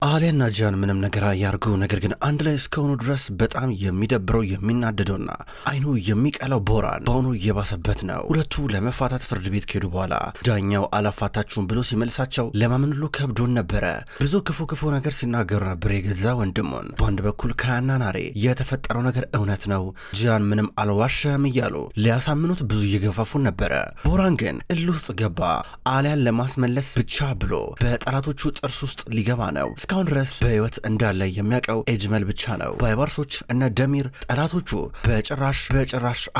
አሊያና ጂያን ምንም ነገር ያርጉ፣ ነገር ግን አንድ ላይ እስከሆኑ ድረስ በጣም የሚደብረው የሚናደደውና አይኑ የሚቀላው ቦራን በአሁኑ እየባሰበት ነው። ሁለቱ ለመፋታት ፍርድ ቤት ከሄዱ በኋላ ዳኛው አላፋታችሁም ብሎ ሲመልሳቸው ለማመን ሁሉ ከብዶን ነበረ። ብዙ ክፉ ነገር ሲናገሩ ነበር የገዛ ወንድሙን። በአንድ በኩል ካያና ናሬ የተፈጠረው ነገር እውነት ነው፣ ጂያን ምንም አልዋሸም እያሉ ሊያሳምኑት ብዙ እየገፋፉን ነበረ። ቦራን ግን እልህ ውስጥ ገባ። አሊያን ለማስመለስ ብቻ ብሎ በጠላቶቹ ጥርስ ውስጥ ሊገባ ነው። እስካሁን ድረስ በህይወት እንዳለ የሚያውቀው ኤጅመል ብቻ ነው። ባይባርሶች እነ ደሚር ጠላቶቹ በጭራሽ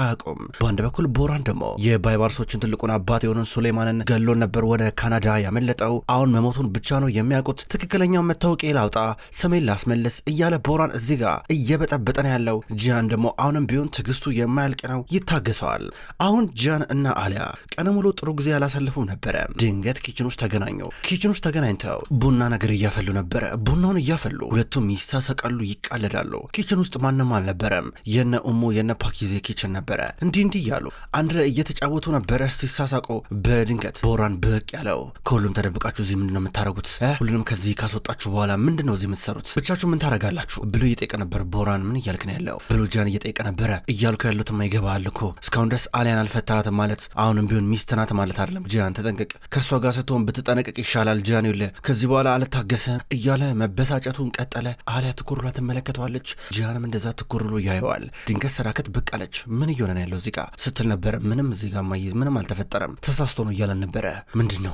አያውቁም። በአንድ በኩል ቦራን ደግሞ የባይባርሶችን ትልቁን አባት የሆነን ሱሌማንን ገሎ ነበር ወደ ካናዳ ያመለጠው። አሁን መሞቱን ብቻ ነው የሚያውቁት። ትክክለኛው መታወቂያ ላውጣ፣ ስሜን ላስመልስ እያለ ቦራን እዚህ ጋር እየበጠበጠ ነው ያለው። ጂያን ደግሞ አሁንም ቢሆን ትዕግስቱ የማያልቅ ነው፣ ይታገሰዋል። አሁን ጂያን እና አሊያ ቀን ሙሉ ጥሩ ጊዜ ያላሳልፉም ነበረ። ድንገት ኪችን ውስጥ ተገናኙ። ኪችን ውስጥ ተገናኝተው ቡና ነገር እያፈሉ ነበር። ቡናውን እያፈሉ ሁለቱም ይሳሰቃሉ፣ ይቃለዳሉ። ኪችን ውስጥ ማንም አልነበረም። የነ ኡሙ የነ ፓኪዜ ኪችን ነበረ። እንዲህ እያሉ አንድ ላይ እየተጫወቱ ነበረ ሲሳሳቁ። በድንገት ቦራን ብቅ ያለው ከሁሉም ተደብቃችሁ እዚህ ምንድነው የምታረጉት? ሁሉንም ከዚህ ካስወጣችሁ በኋላ ምንድነው እዚህ የምትሰሩት? ብቻችሁ ምን ታረጋላችሁ ብሎ እየጠየቀ ነበር። ቦራን ምን እያልክ ነው ያለው ብሎ ጂያን እየጠየቀ ነበረ። እያልኩ ያሉትማ ይገባሃል እኮ እስካሁን ድረስ አሊያን አልፈታሃትም ማለት አሁንም ቢሆን ሚስት ናት ማለት አይደለም። ጂያን ተጠንቀቅ፣ ከእሷ ጋር ስትሆን ብትጠነቀቅ ይሻላል። ጂያን ይኸውልህ ከዚህ በኋላ አልታገሰም እያለ መበሳጨቱን ቀጠለ። አሊያ ትኩር ብላ ትመለከተዋለች። ጂያንም እንደዛ ትኩር ብሎ ያየዋል። ድንገት ሰዳከት ብቅ አለች። ምን እየሆነ ነው ያለው እዚህ ጋር ስትል ነበረ። ምንም እዚህ ጋር ማይዝ ምንም አልተፈጠረም፣ ተሳስቶ ነው እያለን ነበረ።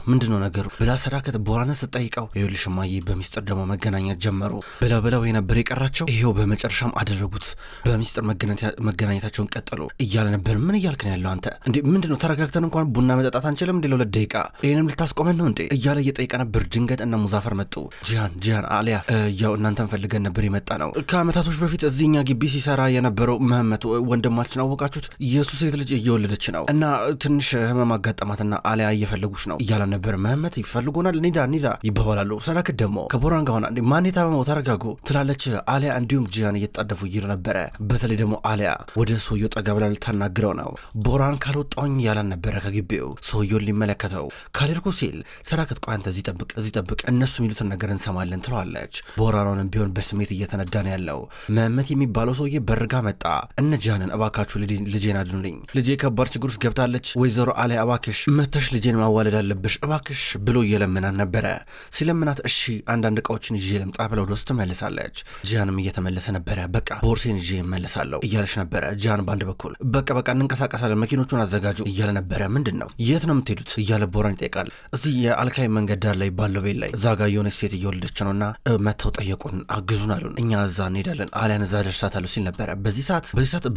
ምንድነው ነገሩ ብላ ሰዳከት ቦራንን ስትጠይቀው ይኸውልሽ እማዬ በሚስጥር ደግሞ መገናኘት ጀመሩ ብለው የነበር የቀራቸው ይሄው በመጨረሻም አደረጉት። በሚስጥር መገናኘታቸውን ቀጠሉ እያለ ነበር። ምን እያልክ ነው ያለው አንተ እንዴ? ምንድነው ተረጋግተን እንኳን ቡና መጠጣት አንችልም እንዴ ለሁለት ደቂቃ? ይሄንም ልታስቆመን ነው እንዴ እያለ እየጠየቀ ነበር። ድንገት እነ ሙዛፈር መጡ። ጂያን አሊያ ያው እናንተን ፈልገን ነበር የመጣ ነው። ከአመታቶች በፊት እዚህኛ ግቢ ሲሰራ የነበረው መህመት ወንድማችን አወቃችሁት? የሱ ሴት ልጅ እየወለደች ነው እና ትንሽ ህመም አጋጠማትና አሊያ እየፈለጉች ነው እያለ ነበር። መህመት ይፈልጉናል ኒዳ ይባባላሉ። ሰዳከት ደግሞ ከቦራን ጋር ሆና ማን የታመመው ተረጋጉ ትላለች አሊያ። እንዲሁም ጂያን እየተጣደፉ ይይሩ ነበረ። በተለይ ደግሞ አሊያ ወደ ሰውየው ጠጋ ብላ ልታናግረው ነው። ቦራን ካልወጣውኝ ያላን ነበረ ከግቢው ሰውየውን ሊመለከተው። ካልሄድኩ ሲል ሰዳከት ቆይ አንተ እዚህ ጠብቅ እነሱ የሚሉትን ነገር እንሰማለን ትለዋለች። ቦራኖንም ቢሆን በስሜት እየተነዳ ነው ያለው። መህመት የሚባለው ሰውዬ በርጋ መጣ። እነ ጂያንን እባካችሁ ልጄን አድኑልኝ፣ ልጄ ከባድ ችግር ውስጥ ገብታለች፣ ወይዘሮ አሊያ እባክሽ መተሽ ልጄን ማዋለድ አለብሽ እባክሽ ብሎ እየለመናት ነበረ። ሲለምናት እሺ አንዳንድ እቃዎችን ይዤ ልምጣ ብለው ወደ ውስጥ ትመልሳለች። ጂያንም እየተመለሰ ነበረ። በቃ ቦርሴን ይዤ እመለሳለሁ እያለች ነበረ። ጂያን በአንድ በኩል በቃ እንንቀሳቀሳለን መኪኖቹን አዘጋጁ እያለ ነበረ። ምንድን ነው የት ነው የምትሄዱት እያለ ቦራን ይጠይቃል። እዚህ የአልካይ መንገድ ዳር ላይ ባለው ቤት ላይ እዛ ጋር የሆነች ሴት እየወለደች ነውና መተው ጠየቁን፣ አግዙን አሉን፣ እኛ እዛ እንሄዳለን አሊያን እዛ ደርሳታለሁ ሲል ነበረ። በዚህ ሰዓት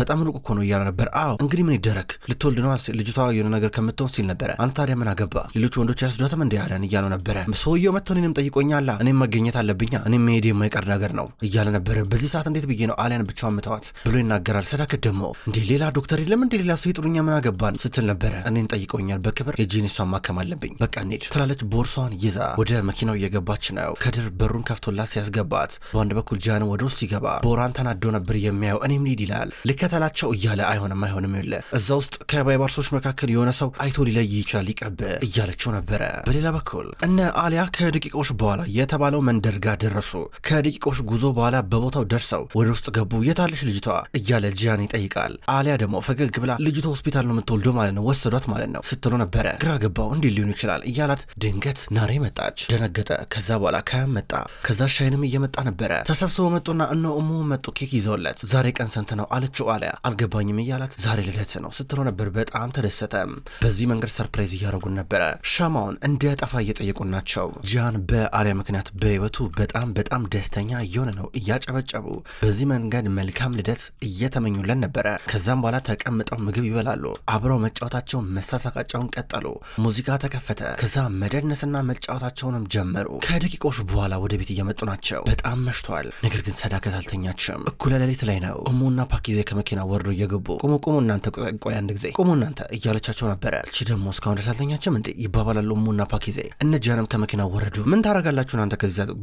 በጣም ሩቅ እኮ ነው እያለ ነበር። አዎ እንግዲህ ምን ይደረግ ልትወልድ ነው ልጅቷ የሆነ ነገር ከምትሆን ሲል ነበረ። አንተ ታዲያ ምን አገባ ሌሎች ወንዶች ያስዷትም እንዲ አሊያን እያለው ነበረ። ሰውየው መጥቶ እኔንም ጠይቆኛላ፣ እኔም መገኘት አለብኛ፣ እኔም መሄድ የማይቀር ነገር ነው እያለ ነበረ። በዚህ ሰዓት እንዴት ብዬ ነው አሊያን ብቻዋን ምተዋት ብሎ ይናገራል። ሰዳከት ደግሞ እንዴ ሌላ ዶክተር የለም እንዴ ሌላ ሰው ይጥሩኛ ምን አገባን ስትል ነበረ። እኔን ጠይቆኛል በክብር የጂን እሷን ማከም አለብኝ በቃ እንሂድ ትላለች። ቦርሷን ይዛ ወደ መኪናው እየገባች ነው። ከድር በሩን ከፍቶላት ሲያስገባት በአንድ በኩል ጂያን ወደ ውስጥ ሲገባ ቦራን ተናዶ ነበር የሚያየው። እኔም ሊድ ይላል ልከተላቸው እያለ አይሆንም ይለ እዛ ውስጥ ከባይባርሶች መካከል የሆነ ሰው አይቶ ሊለይ ይችላል ይቅርብ እያለችው ነበረ። በሌላ በኩል እነ አሊያ ከደቂቃዎች በኋላ የተባለው መንደር ጋር ደረሱ። ከደቂቃዎች ጉዞ በኋላ በቦታው ደርሰው ወደ ውስጥ ገቡ። የታለች ልጅቷ እያለ ጂያን ይጠይቃል። አሊያ ደግሞ ፈገግ ብላ ልጅቷ ሆስፒታል ነው የምትወልደው ማለት ነው ወሰዷት ማለት ነው ስትሎ ነበረ። ግራ ገባው እንዲህ ሊሆን ይችላል እያላት ድንገት ናሬ መጣች። ደነገጠ። ከዛ በኋላ ካያም መጣ። ከዛ ሻይንም እየመጣ ነበረ። ተሰብስበው መጡና እነ ኡሙ መጡ ኬክ ይዘውለት። ዛሬ ቀን ስንት ነው አለችው አሊያ። አልገባኝም እያላት ዛሬ ልደት ነው ስትሎ ነበር። በጣም ተደሰተ። በዚህ መንገድ ሰርፕራይዝ እያደረጉን ነበረ። ሻማውን እንዲያጠፋ እየጠየቁን ናቸው። ጂያን በአሊያ ምክንያት በህይወቱ በጣም ደስተኛ እየሆነ ነው። እያጨበጨቡ በዚህ መንገድ መልካም ልደት እየተመኙለን ነበረ። ከዛም በኋላ ተቀምጠው ምግብ ይበላሉ። አብረው መጫወታቸውን መሳሳቃቸውን ቀጠሉ። ሙዚቃ ተከፈተ። ከዛ መደነስና መጫወታቸውንም ጀመሩ። ከደቂቆች በኋላ ወደ ቤት እየመጡ ናቸው። በጣም መሽቷል። ነገር ግን ሰዳከት አልተኛችም። እኩለ ሌሊት ላይ ነው። እሙና ፓኪዜ ከመኪና ወርዶ እየገቡ ቁሙ እናንተ ቆይ አንድ ጊዜ ቁሙ እናንተ እያለቻቸው ነበረ። እቺ ደግሞ እስካሁን ድረስ አልተኛችም እንዴ ይባባላሉ እሙና ፓኪዜ። እነ ጂያንም ከመኪና ወረዱ። ምን ታረጋላችሁ እናንተ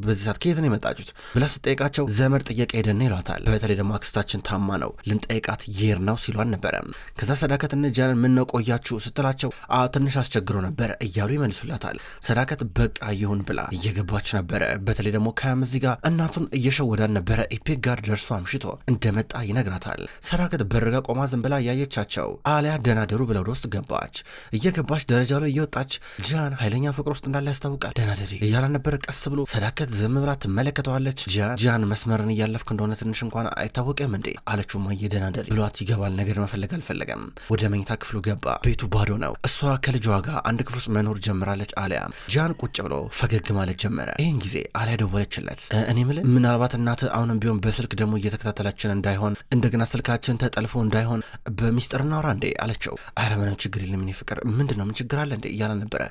በዚህ ሰዓት ከየት ነው የመጣችሁት ብላ ስጠይቃቸው ዘመድ ጥየቃ ሄደን ይሏታል። በተለይ ደግሞ አክስታችን ታማ ነው ልንጠይቃት ይር ነው ሲሏን ነበረ። ከዛ ሰዳከት እነ ጂያንን ምን ነው ቆያችሁ ስትላቸው ትንሽ አስቸግሮ ነበረ እያሉ ይመልሱላታል። ሰዳከት በቃ ይሁን ብላ እየገባች ነበረ። በተለይ ደግሞ ካያም እዚህ ጋር እናቱን እየሸወዳን ነበረ። ኢፔክ ጋር ደርሶ አምሽቶ እንደመጣ ይነግራታል። ሰዳከት በርጋ ቆማ ዝም ብላ ያየቻቸው አሊያ ደናደሩ ብለው ወደ ውስጥ ገባች። እየገባች ደረጃ ላይ እየወጣች ጃን ኃይለኛ ፍቅር ውስጥ እንዳለ ያስታውቃል። ደናደሪ እያላ ነበር ቀስ ብሎ። ሰዳከት ዝም ብላ ትመለከተዋለች። ጃን መስመርን እያለፍክ እንደሆነ ትንሽ እንኳን አይታወቅም እንዴ አለችው። ማየ ደናደሪ ብሏት ይገባል። ነገር መፈለግ አልፈለገም። ወደ መኝታ ክፍሉ ገባ። ቤቱ ባዶ ነው። እሷ ከልጇ ጋር አንድ ክፍል ውስጥ መኖር ጀምራለች። አሊያ ጃን ቁጭ ብሎ ፈገግ ማለት ጀመረ። ይህን ጊዜ አሊያ ደወለችለት። እኔ ምልህ ምናልባት እናት አሁንም ቢሆን በስልክ ደግሞ እየተከታተላችን እንዳይሆን እንደገና ስልካችን ተጠልፎ እንዳይሆን በሚስጥር እናውራ እንዴ አለችው። አረ ምንም ችግር የለም እኔ ፍቅር ምንድነው ምን ችግር አለ እንዴ እያለ ነበረ።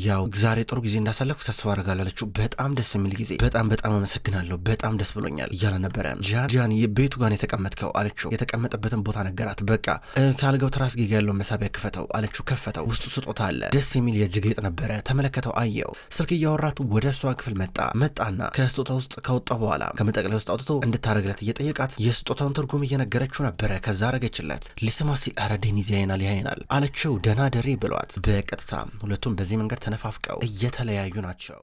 ያው ዛሬ ጥሩ ጊዜ እንዳሳለፍኩ ተስፋ አደርጋለሁ አለችው። በጣም ደስ የሚል ጊዜ፣ በጣም አመሰግናለሁ፣ በጣም ደስ ብሎኛል እያለ ነበረ። ጃን ቤቱ ጋር የተቀመጥከው አለችው። የተቀመጠበትን ቦታ ነገራት። በቃ ካልጋው ትራስጌ ጋር ያለው መሳቢያ ክፈተው አለችው። ከፈተው። ውስጡ ስጦታ አለ። ደስ የሚል የእጅ ጌጥ ነበረ። ተመለከተው፣ አየው። ስልክ እያወራት ወደ እሷ ክፍል መጣና ከስጦታ ውስጥ ከወጣ በኋላ ከመጠቅለያ ውስጥ አውጥቶ እንድታረግለት እየጠየቃት የስጦታውን ትርጉም እየነገረችው ነበረ። ከዛ አረገችለት። ሊስማ ሲል አረ ዴኒዝ ያየናል አለችው። ደህና ደሪ ብሏት በቀጥታ ሁለቱም በዚህ መንገድ ተነፋፍቀው እየተለያዩ ናቸው።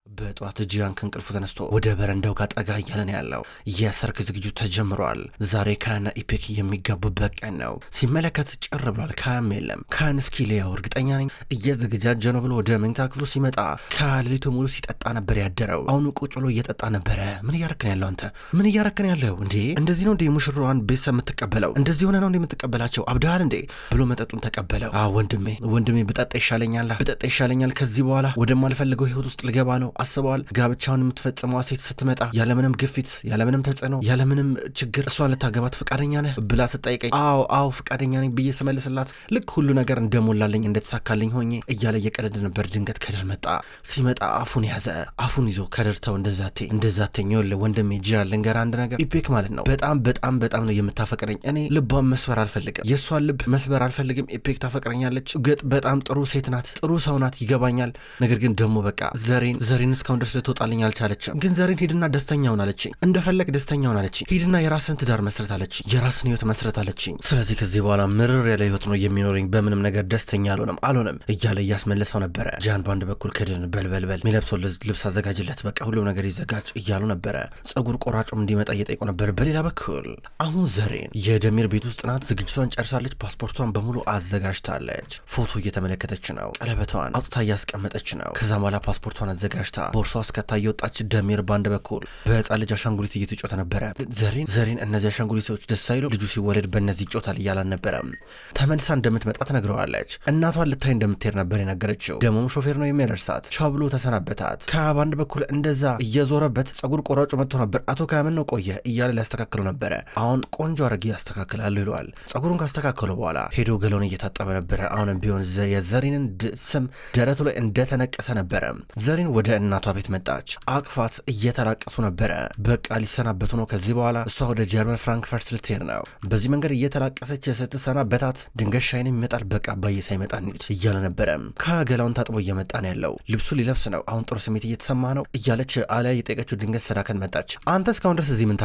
በጧት ጂያን ከእንቅልፉ ተነስቶ ወደ በረንዳው ጋር ጠጋ እያለ ነው ያለው። የሰርግ ዝግጅቱ ተጀምሯል። ዛሬ ካያና ኢፔክ የሚጋቡበት ቀን ነው። ሲመለከት ጭር ብሏል። ካያም የለም። ካያን እስኪ ሊያው እርግጠኛ ነኝ እየዘገጃጀ ነው ብሎ ወደ መኝታ ክፍሉ ሲመጣ ከሌሊቱ ሙሉ ሲጠጣ ነበር ያደረው። አሁኑ ቁጭ ብሎ እየጠጣ ነበረ። ምን እያረክን ያለው አንተ? ምን እያረክን ያለው እንዴ? እንደዚህ ነው እንዴ ሙሽራዋን ቤተሰብ የምትቀበለው? እንደዚህ ሆነ ነው እንዴ የምትቀበላቸው? አብደሃል እንዴ ብሎ መጠጡን ተቀበለው። ወንድሜ ብጠጣ ይሻለኛል። ከዚህ በኋላ ወደማልፈልገው ህይወት ውስጥ ልገባ ነው። አስበዋል። ጋብቻውን የምትፈጽመዋ ሴት ስትመጣ ያለምንም ግፊት፣ ያለምንም ተጽዕኖ፣ ያለምንም ችግር እሷን ልታገባት ፍቃደኛ ነህ ብላ ስጠይቀኝ አዎ ፍቃደኛ ነኝ ብዬ ስመልስላት ልክ ሁሉ ነገር እንደሞላለኝ እንደተሳካልኝ ሆኜ እያለ እየቀለደ ነበር። ድንገት ከድር መጣ። ሲመጣ አፉን ያዘ። አፉን ይዞ ከድርተው እንደዛተኝ ይኸውልህ ወንድሜ ጂያን ልንገርህ አንድ ነገር። ኢፔክ ማለት ነው በጣም ነው የምታፈቅረኝ። እኔ ልቧን መስበር አልፈልግም። የእሷን ልብ መስበር አልፈልግም። ኢፔክ ታፈቅረኛለች። ግጥ በጣም ጥሩ ሴት ናት፣ ጥሩ ሰው ናት፣ ይገባኛል። ነገር ግን ደግሞ በቃ ዘሬን እስካሁን ድረስ ልትወጣልኝ አልቻለችም። ግን ዘሬን ሂድና ደስተኛውን አለችኝ። እንደፈለግ ደስተኛውን አለችኝ። ሂድና የራስን ትዳር መስረት አለችኝ። የራስን ህይወት መስረት አለችኝ። ስለዚህ ከዚህ በኋላ ምርር ያለ ህይወት ነው የሚኖረኝ። በምንም ነገር ደስተኛ አልሆነም እያለ እያስመለሰው ነበረ። ጃን በአንድ በኩል ከድን በልበል የሚለብሰው ልብስ አዘጋጅለት፣ በቃ ሁሉም ነገር ይዘጋጅ እያሉ ነበረ። ጸጉር ቆራጩም እንዲመጣ እየጠየቁ ነበር። በሌላ በኩል አሁን ዘሬን የደሚር ቤት ውስጥ ናት። ዝግጅቷን ጨርሳለች። ፓስፖርቷን በሙሉ አዘጋጅታለች። ፎቶ እየተመለከተች ነው። ቀለበቷን አውጥታ እያስቀመጠች ነው። ከዛም በኋላ ፓስፖርቷን አዘጋጅታ ቦርሷ እስከታ የወጣች ደሚር ባንድ በኩል በህፃን ልጅ አሻንጉሊት እየተጫወተ ነበረ። ዘሬን እነዚህ አሻንጉሊቶች ደስ አይሉ ልጁ ሲወለድ በእነዚህ ይጫወታል እያላን ነበረ። ተመልሳ እንደምትመጣ ትነግረዋለች። እናቷን ልታይ እንደምትሄድ ነበር የነገረችው። ደሞም ሾፌር ነው የሚያደርሳት። ቻው ብሎ ተሰናበታት። ከባንድ በኩል እንደዛ እየዞረበት ጸጉር ቆራጩ መጥቶ ነበር። አቶ ካያምን ነው ቆየ እያለ ሊያስተካክለው ነበረ። አሁን ቆንጆ አረግ ያስተካክላሉ ይለዋል። ጸጉሩን ካስተካከለው በኋላ ሄዶ ገለውን እየታጠበ ነበረ። አሁንም ቢሆን የዘሬንን ስም ደረቱ ላይ እንደተነቀሰ ነበረ። ዘሬን ወደ እናቷ ቤት መጣች። አቅፋት እየተላቀሱ ነበረ። በቃ ሊሰናበቱ ነው። ከዚህ በኋላ እሷ ወደ ጀርመን ፍራንክፈርት ልትሄድ ነው። በዚህ መንገድ እየተላቀሰች ስትሰናበታት ድንገት ሻይን ይመጣል። በቃ አባዬ ሳይመጣ እንሂድ እያለ ነበረ። ከገላውን ታጥቦ እየመጣ ነው ያለው። ልብሱ ሊለብስ ነው። አሁን ጥሩ ስሜት እየተሰማ ነው እያለች አሊያ እየጠየቀችው ድንገት ሰዳከት መጣች። አንተ እስካሁን ድረስ እዚህ ምን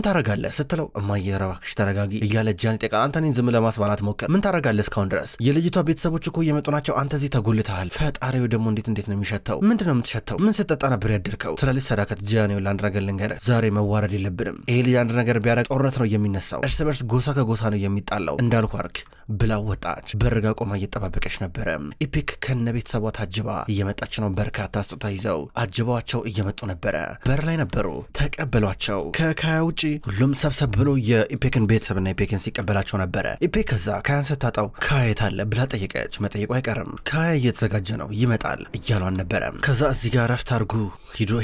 ታረጋለህ ስትለው እማዬ እባክሽ ተረጋጊ እያለ ጃን ይጠይቃል። አንተ እኔን ዝም ለማስባላት ሞከር። ምን ታረጋለህ እስካሁን ድረስ? የልጅቷ ቤተሰቦች እኮ እየመጡ ናቸው። አንተ እዚህ ተጎልተሃል። ፈጣሪው ደግሞ እንዴት ነው የሚሸተው? ምንድነው የምትሸተው? ምን ስትጠጣ ነበር ያደርከው? ስላለች ሰዳከት ጃን ይኸውልህ አንድ ነገር ልንገርህ፣ ዛሬ መዋረድ የለብንም። ይሄ ልጅ አንድ ነገር ቢያደርግ ጦርነት ነው የሚነሳው። እርስ በርስ ጎሳ ከጎሳ ነው የሚጣላው እንዳልኩ አርክ ብላ ወጣች። በርጋ ቆማ እየጠባበቀች ነበረ። ኢፔክ ከነ ቤተሰቧ ታጅባ እየመጣች ነው። በርካታ ስጦታ ይዘው አጅበዋቸው እየመጡ ነበረ። በር ላይ ነበሩ። ተቀበሏቸው። ከካያ ውጪ ሁሉም ሰብሰብ ብሎ የኢፔክን ቤተሰብና ኢፔክን ሲቀበላቸው ነበረ። ኢፔክ ከዛ ካያን ስታጣው ካያ የት አለ ብላ ጠየቀች። መጠየቁ አይቀርም። ካያ እየተዘጋጀ ነው ይመጣል እያሏን ነበረ። ከዛ እዚህ ጋር ረፍት አርጉ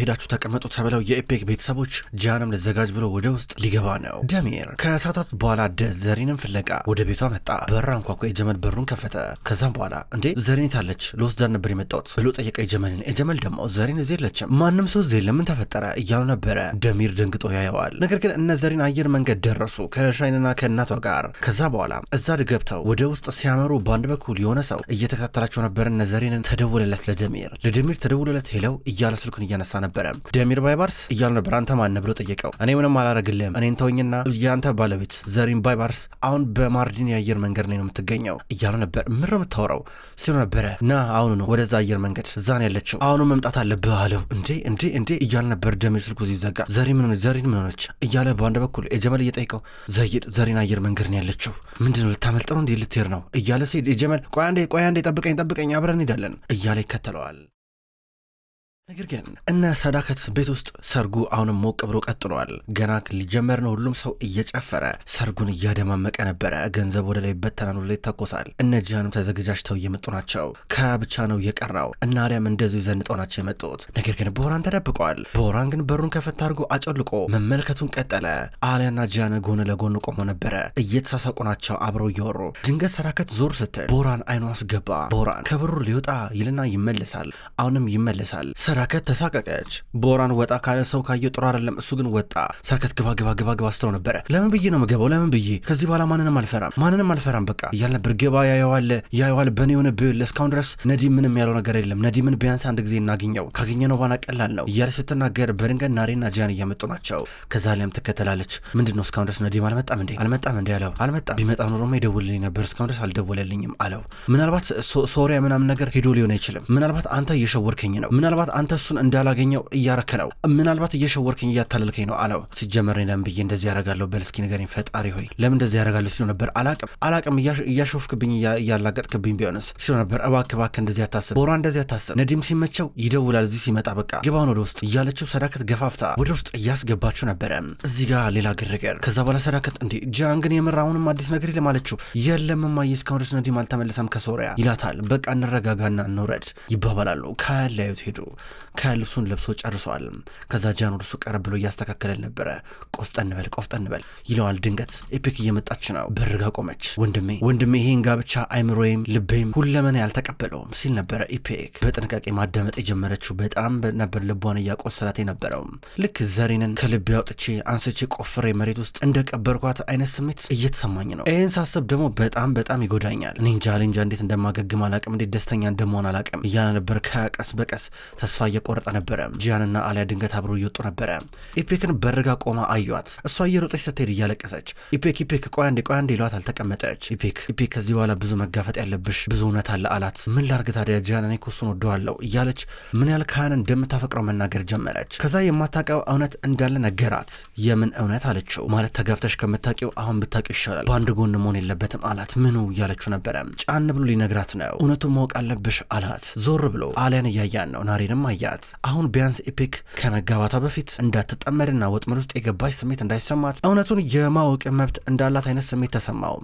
ሄዳችሁ ተቀመጡ ተብለው የኢፔክ ቤተሰቦች ጃንም ልዘጋጅ ብሎ ወደ ውስጥ ሊገባ ነው። ደሚር ከሰዓታት በኋላ ዘሬንን ፍለጋ ወደ ቤቷ መጣ። በራ አንኳኳ። የጀመል በሩን ከፈተ። ከዛም በኋላ እንዴ ዘሬን ታለች ልወስዳት ነበር የመጣሁት ብሎ ጠየቀ የጀመልን። የጀመል ደግሞ ዘሬን እዚህ የለችም፣ ማንም ሰው እዚህ የለም፣ ምን ተፈጠረ እያሉ ነበረ። ደሚር ደንግጦ ያየዋል። ነገር ግን እነ ዘሬን አየር መንገድ ደረሱ ከሻይንና ከእናቷ ጋር። ከዛ በኋላ እዛ ገብተው ወደ ውስጥ ሲያመሩ በአንድ በኩል የሆነ ሰው እየተከታተላቸው ነበር። እነ ዘሬንን ተደወለለት ለደሚር ተደውሎለት ሄሎ ሊለው እያለ ስልኩን እያነሳ ነበረ። ደሚር ባይባርስ እያሉ ነበር። አንተ ማን ብሎ ጠየቀው። እኔ ምንም አላረግልህም፣ እኔን ተወኝና ያንተ ባለቤት ዘሪን ባይባርስ አሁን በማርዲን የአየር መንገድ ላይ ነው የምትገኘው እያሉ ነበር። ምን ነው የምታወራው ሲሉ ነበረ። ና አሁኑ ነው ወደዛ አየር መንገድ እዛ ነው ያለችው፣ አሁኑ መምጣት አለብህ አለው። እንዴ እያለ ነበር። ደሚር ስልኩ ሲዘጋ ዘሪን ምን ሆነች እያለ በአንድ በኩል የጀመል እየጠየቀው ዘይድ ዘሪን አየር መንገድ ነው ያለችው፣ ምንድነው ልታመልጥ ነው እንዴ ልትሄድ ነው እያለ ሲሄድ የጀመል ቆይ አንዴ ጠብቀኝ አብረን እንሄዳለን እያለ ይከተለዋል። ነገር ግን እነ ሰዳከት ቤት ውስጥ ሰርጉ አሁንም ሞቅ ብሎ ቀጥሏል። ገና ሊጀመር ነው። ሁሉም ሰው እየጨፈረ ሰርጉን እያደማመቀ ነበረ። ገንዘብ ወደ ላይ በተናኑ ላይ ተኮሳል። እነ ጂያንም ተዘገጃጅተው እየመጡ ናቸው። ከብቻ ነው የቀራው። እና አሊያም እንደዚሁ ዘንጠው ናቸው የመጡት። ነገር ግን ቦራን ተደብቋል። ቦራን ግን በሩን ከፈት አድርጎ አጨልቆ መመልከቱን ቀጠለ። አሊያና ጂያን ጎን ለጎን ቆሞ ነበረ። እየተሳሳቁ ናቸው አብረው እየወሩ። ድንገት ሰዳከት ዞር ስትል ቦራን አይኑ አስገባ። ቦራን ከበሩ ሊወጣ ይልና ይመለሳል። አሁንም ይመለሳል። ሰዳከት ተሳቀቀች። ቦራን ወጣ ካለ ሰው ካየ ጥሩ አይደለም። እሱ ግን ወጣ። ሰዳከት ግባ ስትለው ነበረ። ለምን ብዬ ነው የምገባው? ለምን ብዬ ከዚህ በኋላ ማንንም አልፈራም በቃ እያል ነበር። ግባ ያየዋል በእኔ የሆነ ብል እስካሁን ድረስ ነዲም ምንም ያለው ነገር የለም። ነዲምን ቢያንስ አንድ ጊዜ እናገኘው ካገኘነው ባና ቀላል ነው እያለ ስትናገር በድንገት ናሬና ጂያን እየመጡ ናቸው። ከዛ ላይም ትከተላለች። ምንድነው እስካሁን ድረስ ነዲም አልመጣም እንዴ አለው። አልመጣም። ቢመጣ ኖሮማ ይደውልልኝ ነበር፣ እስካሁን ድረስ አልደወለልኝም አለው። ምናልባት ሶሪያ ምናምን ነገር ሄዶ ሊሆን አይችልም። ምናልባት አንተ እየሸወርከኝ ነው። ምናልባት አንተ እሱን እንዳላገኘው እያረከ ነው። ምናልባት እየሸወርከኝ እያታለልከኝ ነው አለው። ሲጀመር ለምን ብዬ እንደዚህ ያረጋለሁ? በል እስኪ ንገረኝ ፈጣሪ ሆይ ለምን እንደዚህ ያረጋለሁ ሲሉ ነበር። አላቅም እያሾፍክብኝ እያላገጥክብኝ ቢሆንስ ሲሉ ነበር። እባክህ እንደዚህ አታስብ ቦራ፣ እንደዚህ አታስብ። ነዲም ሲመቸው ይደውላል፣ እዚህ ሲመጣ በቃ ግባውን ወደ ውስጥ እያለችው ሰዳከት ገፋፍታ ወደ ውስጥ እያስገባችሁ ነበረ። እዚህ ጋር ሌላ ግርግር። ከዛ በኋላ ሰዳከት እንዴ ጂያን ግን የምር አሁንም አዲስ ነገር የለም አለችው። የለም እማዬ እስካሁን ድረስ ነዲም አልተመለሰም ከሶሪያ ይላታል። በቃ እንረጋጋና እንውረድ ይባባላሉ። ካያላዩት ሄዱ። ከልብሱን ለብሶ ጨርሷል። ከዛ ጂያን ወደሱ ቀረብ ብሎ እያስተካከለ ነበረ። ቆፍጠን በል ይለዋል። ድንገት ኤፒክ እየመጣች ነው። በርጋ ቆመች። ወንድሜ ይሄን ጋብቻ አይምሮዬም ልቤም ሁለመና ያልተቀበለውም ሲል ነበረ ኤፒክ በጥንቃቄ ማዳመጥ የጀመረችው። በጣም ነበር ልቧን እያቆሰላት የነበረው። ልክ ዘሪንን ከልቤ አውጥቼ አንስቼ ቆፍሬ መሬት ውስጥ እንደቀበርኳት አይነት ስሜት እየተሰማኝ ነው። ይህን ሳስብ ደግሞ በጣም ይጎዳኛል። እኔ እንጃ እንዴት እንደማገግም አላቅም፣ እንዴት ደስተኛ እንደመሆን አላቅም እያለ ነበር። ከቀስ በቀስ ተስፋ እየቆረጠ ነበረ። ጂያንና አሊያ ድንገት አብረው እየወጡ ነበረ። ኢፔክን በርጋ ቆማ አዩት። እሷ እየሮጠች ስትሄድ እያለቀሰች ኢፔክ ቆይ አንዴ ይሏት አልተቀመጠች። ኢፔክ ከዚህ በኋላ ብዙ መጋፈጥ ያለብሽ ብዙ እውነት አለ አላት። ምን ላርግ ታዲያ ጂያን፣ እኔ እሱን ወደዋለሁ እያለች ምን ያህል ካህን እንደምታፈቅረው መናገር ጀመረች። ከዛ የማታውቀው እውነት እንዳለ ነገራት። የምን እውነት አለችው። ማለት ተጋብተሽ ከምታውቂው አሁን ብታውቂው ይሻላል፣ በአንድ ጎን መሆን የለበትም አላት። ምኑ እያለችው ነበረ። ጫን ብሎ ሊነግራት ነው። እውነቱን ማወቅ አለብሽ አላት። ዞር ብሎ አሊያን እያያን ነው። ናሬንም አያት። አሁን ቢያንስ ኢፔክ ከመጋባቷ በፊት እንዳትጠመድና ወጥመድ ውስጥ የገባች ስሜት እንዳይሰማት እውነቱን የማወቅ መብት እንዳላት አይነት ስሜት ተሰማው።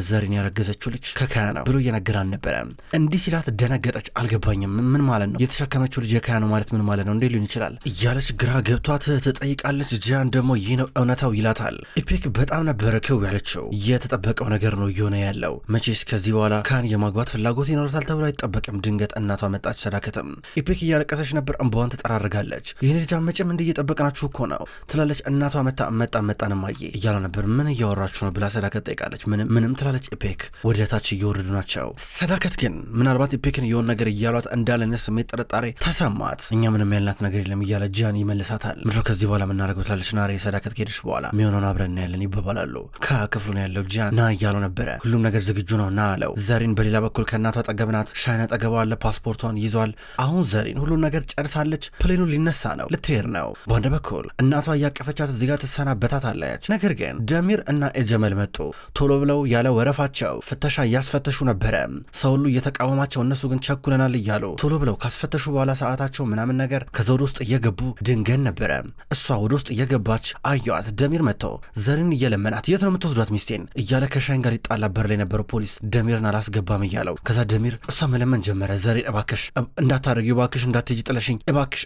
ዘሪን ያረገዘችው ልጅ ከካያ ነው ብሎ እየነገራን ነበረ። እንዲህ ሲላት ደነገጠች። አልገባኝም፣ ምን ማለት ነው? የተሸከመችው ልጅ የካያ ነው ማለት ምን ማለት ነው? እንዴ ሊሆን ይችላል እያለች ግራ ገብቷት ትጠይቃለች። ጂያን ደግሞ ይህ ነው እውነታው ይላታል። ኢፔክ በጣም ነበረ ክው ያለችው። የተጠበቀው ነገር ነው እየሆነ ያለው። መቼስ ከዚህ በኋላ ካያን የማግባት ፍላጎት ይኖራታል ተብሎ አይጠበቅም። ድንገት እናቷ መጣች። ሰዳከትም ኢፔክ እያለቀሰች ነበር። እንባዋን ትጠራርጋለች። ይህን ልጅ መቼም እንዲህ እየጠበቅናችሁ እኮ ነው ትላለች። እናቷ መጣን እማዬ እያለው ነበር። ምን እያወራችሁ ነው ብላ ሰዳከት ጠይቃለች። ምንም ትላለች ኢፔክ። ወደ ታች እየወረዱ ናቸው። ሰዳከት ግን ምናልባት ኢፔክን የሆነ ነገር እያሏት እንዳለነ ስሜት ጥርጣሬ ተሰማት። እኛ ምንም ያልናት ነገር የለም እያለ ጂያን ይመልሳታል። ምድሮ ከዚህ በኋላ የምናደርገው ትላለች ናሬ። ሰዳከት ከሄደች በኋላ የሚሆነውን አብረን እናያለን ይባባላሉ። ከክፍሉ ነው ያለው። ጂያን ና እያለው ነበረ። ሁሉም ነገር ዝግጁ ነው ና አለው። ዘሪን በሌላ በኩል ከእናቷ ጠገብ ናት። ሻይን አጠገቧ አለ። ፓስፖርቷን ይዟል። አሁን ዘሪን ሁሉን ነገር ጨርሳለች። ፕሌኑ ሊነሳ ነው፣ ልትሄድ ነው። በአንድ በኩል እናቷ እያቀፈቻት እዚህ ጋር ትሰናበታታለች። ነገር ግን ደሚር እና ኤጀመል መጡ። ቶሎ ብለው ያለ ወረፋቸው ፍተሻ እያስፈተሹ ነበረ። ሰው ሁሉ እየተቃወማቸው፣ እነሱ ግን ቸኩለናል እያሉ ቶሎ ብለው ካስፈተሹ በኋላ ሰዓታቸው ምናምን ነገር ከዛ ወደ ውስጥ እየገቡ ድንገን ነበረ። እሷ ወደ ውስጥ እየገባች አዩት። ደሚር መጥቶ ዘሪን እየለመናት የት ነው የምትወስዷት ሚስቴን እያለ ከሻይን ጋር ይጣላ በር ላይ ነበረው ፖሊስ ደሚርን አላስገባም እያለው። ከዛ ደሚር እሷ መለመን ጀመረ። ዘሪን እባክሽ እንዳታረጊው፣ እባክሽ እንዳትሄጂ ጥለሽኝ፣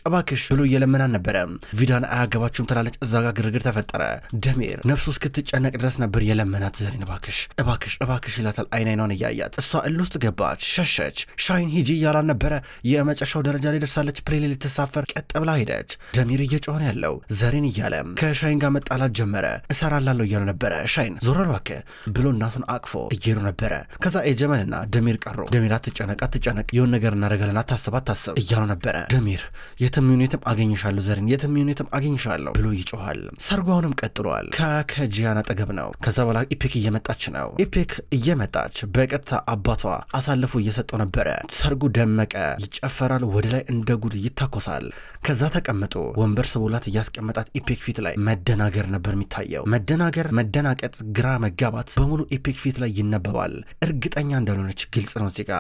እባክሽ ብሎ እየለመናን ነበረ። ቪዳን አያገባችሁም ትላለች። እዛ ጋር ግርግር ተፈጠረ። ደሚር ነፍሱ እስክትጨነቅ ድረስ ነበር የለመናት። ዘሪን እባክሽ ይላታል። አይኗን እያያት እሷ እልህ ውስጥ ገባች፣ ሸሸች። ሻይን ሂጂ እያላን ነበረ። የመጨረሻው ደረጃ ላይ ደርሳለች። ፕሌን ልትሳፈር ቀጥ ብላ ሄደች። ደሚር እየጮኸ ያለው ዘሪን እያለ ከሻይን ጋር መጣላት ጀመረ። እሰራላለሁ እያሉ ነበረ። ሻይን ዞር እባክህ ብሎ እናቱን አቅፎ እየሄዱ ነበረ። ከዛ ኤጀመልና ደሚር ቀሩ። ደሚር አትጨነቅ የሆነ ነገር እናደርጋለን አታስብ እያሉ ነበረ። ደሚር የትም ይሁን የትም አገኝሻለሁ፣ ዘሪን የትም ይሁን የትም አገኝሻለሁ ብሎ ይጮኋል። ሰርጉ አሁንም ቀጥሏል። ከጂያን አጠገብ ነው። ከዛ በኋላ ኢፔክ እየመጣች ነው። ኢፔክ እየመጣች በቀጥታ አባቷ አሳልፎ እየሰጠው ነበረ። ሰርጉ ደመቀ፣ ይጨፈራል፣ ወደ ላይ እንደ ጉድ ይታኮሳል። ከዛ ተቀምጦ ወንበር ስቦላት እያስቀመጣት ኢፔክ ፊት ላይ መደናገር ነበር የሚታየው። መደናገር፣ መደናቀጥ፣ ግራ መጋባት በሙሉ ኢፔክ ፊት ላይ ይነበባል። እርግጠኛ እንዳልሆነች ግልጽ ነው እዚህ ጋር።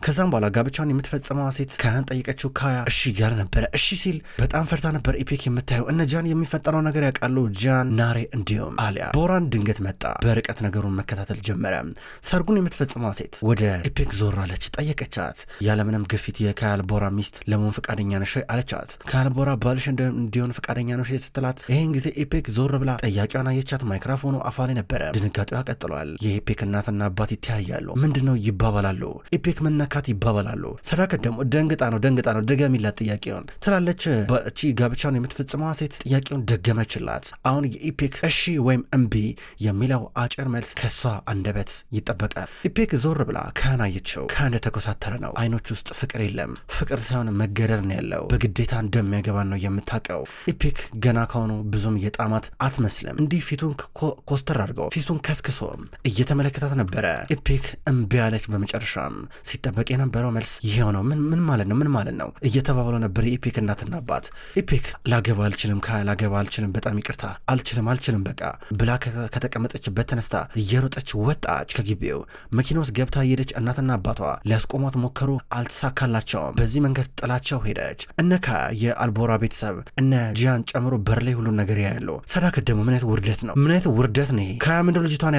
ከዛም በኋላ ጋብቻውን የምትፈጽመዋ ሴት ካያን ጠይቀችው። ካያ እሺ እያለ ነበረ። እሺ ሲል በጣም ፈርታ ነበር ኢፔክ የምታየው። እነ ጃን የሚፈጠረው ነገር ያውቃሉ። ጃን፣ ናሬ እንዲሁም አሊያ። ቦራን ድንገት መጣ። በርቀት ነገሩን መከታተል ጀመረ። ሰርጉን የምትፈጽመዋ ሴት ወደ ኢፔክ ዞር አለች። ጠየቀቻት። ያለምንም ግፊት የካያል ቦራ ሚስት ለመሆን ፈቃደኛ ነሽ አለቻት። ካያል ቦራ ባልሽ እንዲሆን ፈቃደኛ ነሽ ስትላት ይህን ጊዜ ኢፔክ ዞር ብላ ጠያቂዋን አየቻት። ማይክራፎኑ አፏ ላይ ነበረ። ድንጋጤዋ ቀጥሏል። የኢፔክ እናትና አባት ይተያያሉ። ምንድነው ይባባላሉ። ኢፔክ መነካት ይባባላሉ። ሰዳከት ደግሞ ደንግጣ ነው ደገሚላት ጥያቄውን ትላለች። በቺ ጋብቻውን የምትፈጽመዋ ሴት ጥያቄውን ደገመችላት። አሁን የኢፔክ እሺ ወይም እምቢ የሚለው አጭር መልስ ከሷ አንደበት ይጠበቃል። ኢፔክ ዞር ብላ ካያን አየችው። ካያን እንደተኮሳተረ ነው። አይኖች ውስጥ ፍቅር የለም። ፍቅር ሳይሆን መገደር ነው ያለው። በግዴታ እንደሚያገባን ነው የምታውቀው። ኢፔክ ገና ከሆኑ ብዙም የጣማት አትመስልም። እንዲህ ፊቱን ኮስተር አድርገው ፊቱን ከስክሶ እየተመለከታት ነበረ። ኢፔክ እምቢ አለች። በመጨረሻም ሲጠበቅ የነበረው መልስ ይሄው ነው። ምን ማለት ነው እየተባባለው ነበር የኢፔክ እናትና አባት። ኢፔክ ላገባ አልችልም፣ ላገባ አልችልም፣ በጣም ይቅርታ አልችልም በቃ ብላ ከተቀመጠችበት ተነስታ እየሮጠች ወጣች ከግቢው። መኪና ውስጥ ገብታ ሄደች። እናትና አባቷ ሊያስቆሟት ሞከሩ፣ አልተሳካላቸውም። በዚህ መንገድ ጥላቸው ሄደች። እነ ካያ የአልቦራ ቤተሰብ እነ ጂያን ጨምሮ በር ላይ ሁሉን ነገር ያያሉ። ሰዳከት ደግሞ ምን አይነት ውርደት ነው ይሄ? ካያ ምንድን ልጅቷን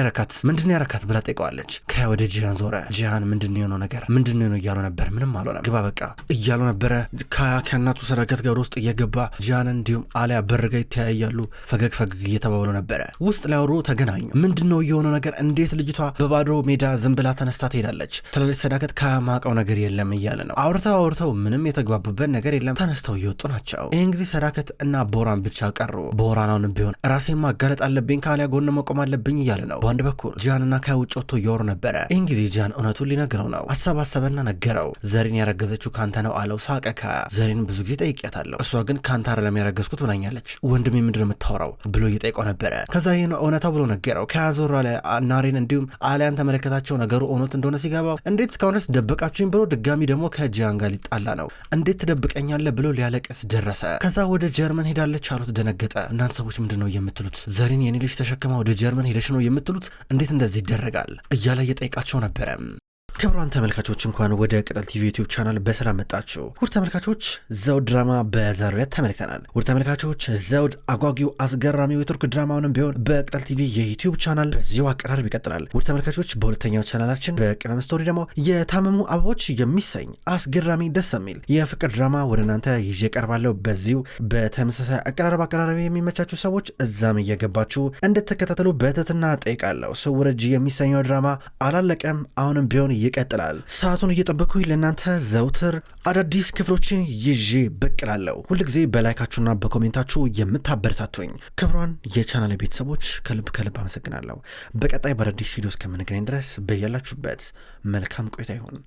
ያረካት ብላ ጠይቀዋለች። ካያ ወደ ጂያን ዞረ። ጂያን ምንድን የሆነው ነገር ምንድን ነው እያሉ ነበር። ምንም አልሆነም ግባ በቃ እያሉ ነበረ። ካያ ከእናቱ ሰዳከት ጋር ውስጥ እየገባ ጂያን እንዲሁም አሊያ በርጋ ይተያያሉ። ፈገግ እየተባባሉ ነበረ። ውስጥ ሊያወሩ ተገናኙ። ምንድነው የሆነው ነገር? እንዴት ልጅቷ በባዶ ሜዳ ዝም ብላ ተነስታ ትሄዳለች? ትላለች ሰዳከት። ካያ ማውቀው ነገር የለም እያለ ነው። አውርተው ምንም የተግባቡበት ነገር የለም። ተነስተው እየወጡ ናቸው። ይህን ጊዜ ሰዳከት እና ቦራን ብቻ ቀሩ። ቦራናውንም ቢሆን ራሴን ማጋለጥ አለብኝ፣ ከአሊያ ጎን መቆም አለብኝ እያለ ነው። በአንድ በኩል ጂያንና ካያ ውጭ ወጥቶ እያወሩ ነበረ። ይህን ጊዜ ጂያን እውነቱን ሊነግረው ነው። አሰባሰበና ነገረው። ዘሪን ያረገዘችው ካንተ ነው አለው። ሳቀ ካያ። ዘሪን ብዙ ጊዜ ጠይቄያታለሁ፣ እሷ ግን ካንተ አይደለም ያረገዝኩት ብላኛለች። ወንድሜ ምንድን ነው የምታወራው ብሎ እየጠየቀው ነበረ። ከዛ ይህን እውነታው ብሎ ነገረው። ካያ ዞር አለ። ናሬን እንዲሁም አሊያን ተመለከታቸው። ነገሩ እውነት እንደሆነ ሲገባው እንዴት እስካሁን ድረስ ደበቃችሁኝ ብሎ ድጋሚ ደግሞ ከጂያን ጋር ሊጣላ ነው። እንዴት ትደብቀኛለህ ብሎ ሊያለቅስ ደረሰ። ከዛ ወደ ጀርመን ሄዳለች አሉት። ደነገጠ። እናንተ ሰዎች ምንድን ነው የምትሉት? ዘሪን የኔ ልጅ ተሸክማ ወደ ጀርመን ሄደች ነው የምትሉት? እንዴት እንደዚህ ይደረጋል እያለ እየጠየቃቸው ነበረ። ክቡራን ተመልካቾች እንኳን ወደ ቅጠል ቲቪ ዩቲዩብ ቻናል በሰላም መጣችሁ። ውድ ተመልካቾች ዘውድ ድራማ በዛሬው ዕለት ተመልክተናል። ውድ ተመልካቾች ዘውድ አጓጊው አስገራሚው የቱርክ ድራማውንም ቢሆን በቅጠል ቲቪ የዩቲዩብ ቻናል በዚሁ አቀራረብ ይቀጥላል። ውድ ተመልካቾች በሁለተኛው ቻናላችን በቅመም ስቶሪ ደግሞ የታመሙ አበቦች የሚሰኝ አስገራሚ ደስ የሚል የፍቅር ድራማ ወደ እናንተ ይዤ ቀርባለሁ። በዚሁ በተመሳሳይ አቀራረብ የሚመቻችሁ ሰዎች እዛም እየገባችሁ እንድትከታተሉ በትህትና ጠይቃለሁ። ስውር እጅ የሚሰኘው ድራማ አላለቀም፣ አሁንም ቢሆን ይቀጥላል። ሰዓቱን እየጠበኩኝ ለእናንተ ዘውትር አዳዲስ ክፍሎችን ይዤ በቅላለሁ። ሁልጊዜ በላይካችሁና በኮሜንታችሁ የምታበረታቱኝ ክቡራን የቻናል ቤተሰቦች ከልብ አመሰግናለሁ። በቀጣይ በአዳዲስ ቪዲዮ እስከምንገናኝ ድረስ በያላችሁበት መልካም ቆይታ ይሁን።